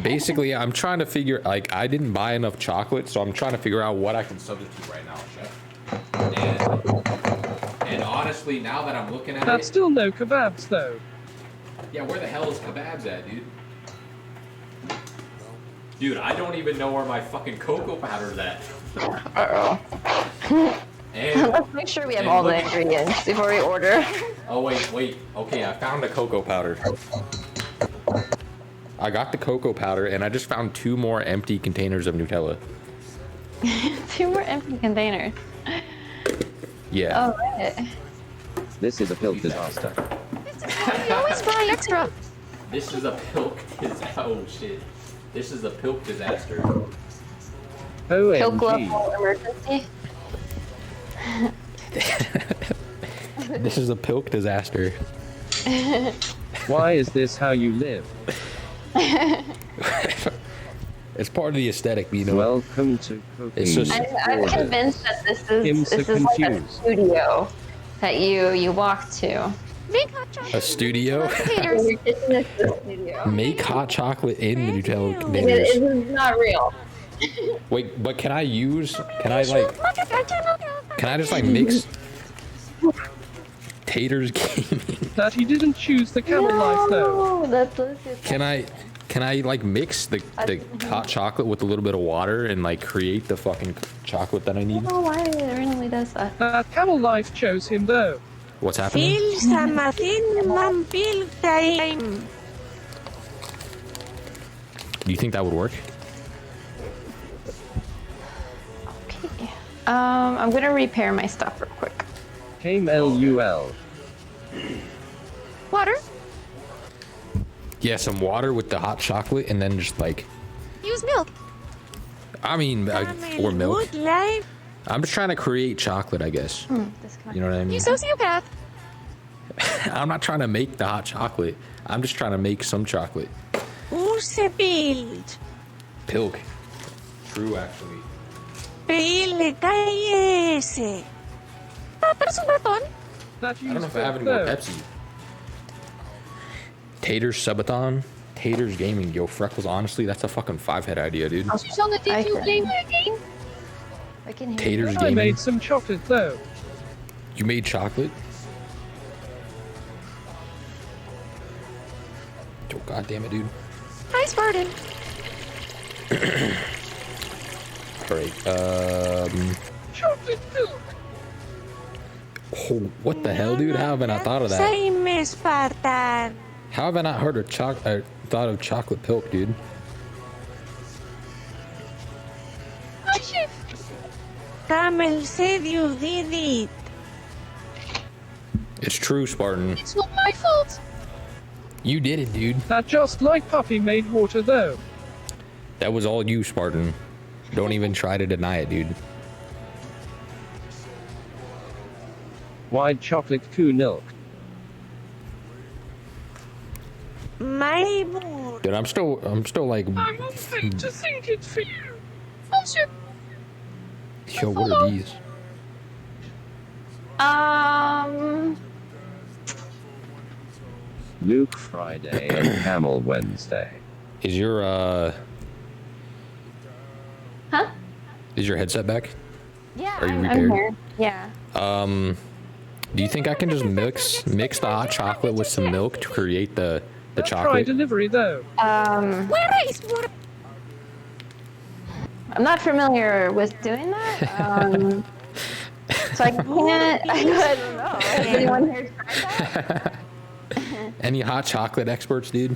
Basically, I'm trying to figure, like, I didn't buy enough chocolate, so I'm trying to figure out what I can substitute right now, chef. And honestly, now that I'm looking at That's it, still no kebabs, though. yeah, where the hell is kebabs at, dude? Dude, I don't even know where my fucking cocoa powder's at. Uh-oh. And Let's make sure we have all the ingredients before we order. oh, wait. Okay, I found the cocoa powder. I got the cocoa powder, and I just found 2 more empty containers of Nutella. 2 more empty containers. Yeah. All right. This is a pill disaster. You always buy extra. This is a pilk disaster. Oh, shit. This is a pilk disaster. Pilk OMG. level emergency. This is a pilk disaster. Why is this how you live? It's part of the aesthetic, you know. Welcome to It's just- cooking. I'm convinced that this is like a confused. studio that you walk to. Make hot chocolate. A studio? Containers. Your kitchen is the studio. Make hot chocolate in the Nutella It containers. is not real. Wait, but can I just like mix Tater's Gaming? That he didn't choose the camel life, though. No, that's delicious. Can I like mix the hot chocolate with a little bit of water and like create the fucking chocolate that I I need? don't know why it randomly does that. That camel life chose him, though. What's happening? Do you think that would work? Okay. I'm gonna repair my stuff real quick. Came LUL. Water. Yeah, some water with the hot chocolate and then just like, Use milk. I mean, or milk. I'm just trying to create chocolate, I guess. You know what I mean? You sociopath. I'm not trying to make the hot chocolate. I'm just trying to make some chocolate. Usebild. Pilk. True, actually. Pile ese. Pero es un ratón. That I don't know used if I have it, any more though. Pepsi. Tater's Subathon. Tater's Gaming. Yo, Freckles, honestly, that's a fucking 5-head idea, dude. She's on the DQ game again. I can hear Tater's you. I Gaming. made some chocolate, though. You made chocolate? Oh, god damn it, dude. Hi, Spartan. Alright, Chocolate milk. oh, what the hell, dude? How have I not thought of that? Same Spartan. How have I not heard of thought of chocolate pilk, dude? Hi, Chef. Camel said you did it. It's true, Spartan. It's not my fault. You did it, dude. That just like Puppy made water, though. That was all you, Spartan. Don't even try to deny it, dude. White chocolate coo milk. My mood. Dude, I'm still like, I'm on fate to think it for you. Bullshit. yo, what are these? Luke Friday and Camel Wednesday. Is your Huh? is your headset back? Yeah, Are you I'm repaired? here. Yeah. Do you think I can just mix the hot chocolate with some milk to create the Try chocolate? delivery, though. Where is water? I'm not familiar with doing that. So I can't. I don't know. Has anyone here tried that? Any hot chocolate experts, dude?